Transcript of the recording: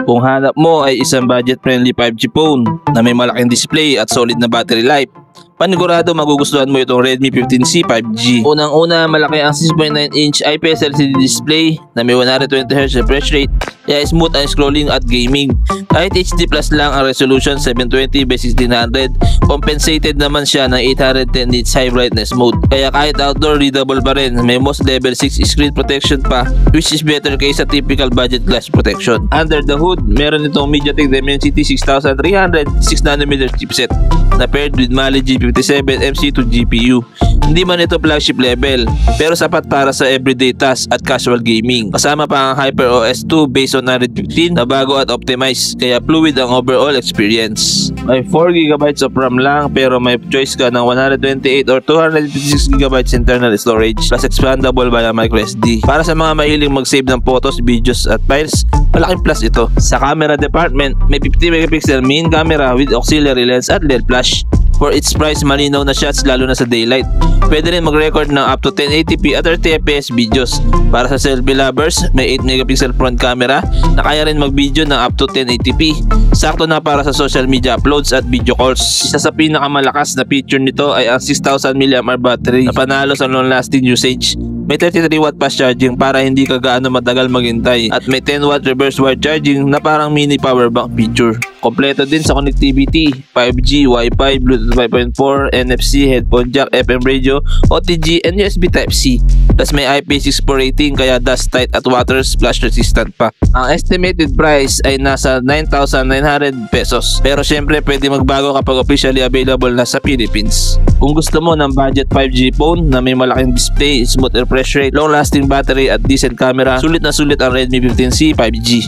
Kung hanap mo ay isang budget-friendly 5G phone na may malaking display at solid na battery life, panigurado magugustuhan mo itong Redmi 15C 5G. Unang-una, malaki ang 6.9-inch IPS LCD display na may 120Hz refresh rate, kaya smooth ang scrolling at gaming. Kahit HD Plus lang ang resolution 720x1600, compensated naman siya ng 810 nits high brightness mode. Kaya kahit outdoor, readable pa rin. May MOS level 6 screen protection pa, which is better kaysa typical budget glass protection. Under the hood, meron itong MediaTek Dimensity 6300 6nm chipset na paired with Mali G57 MC2 GPU. Hindi man ito flagship level, pero sapat para sa everyday tasks at casual gaming. Kasama pa ang HyperOS 2 based on Android 15 na bago at optimized, kaya fluid ang overall experience. May 4GB of RAM lang, pero may choice ka ng 128 or 256GB internal storage plus expandable via microSD. Para sa mga mahiling mag-save ng photos, videos at files, malaking plus ito. Sa camera department, may 50MP main camera with auxiliary lens at LED flash. For its price, malinaw na shots lalo na sa daylight. Pwede rin mag-record ng up to 1080p at 30fps videos. Para sa selfie lovers, may 8MP front camera na kaya rin mag-video ng up to 1080p. Sakto na para sa social media uploads at video calls. Isa sa pinakamalakas na feature nito ay ang 6000 mAh battery na panalo sa long-lasting usage. May 33W fast charging para hindi ka gaano matagal maghintay, at may 10W reverse wire charging na parang mini power bank feature. Kompleto din sa connectivity, 5G, Wi-Fi, Bluetooth 5.4, NFC, headphone jack, FM radio, OTG, and USB Type-C. Plus may IP64 rating kaya dust tight at water splash resistant pa. Ang estimated price ay nasa 9,900 pesos. Pero syempre pwede magbago kapag officially available na sa Philippines. Kung gusto mo ng budget 5G phone na may malaking display, smooth refresh rate, long lasting battery at decent camera, sulit na sulit ang Redmi 15C 5G.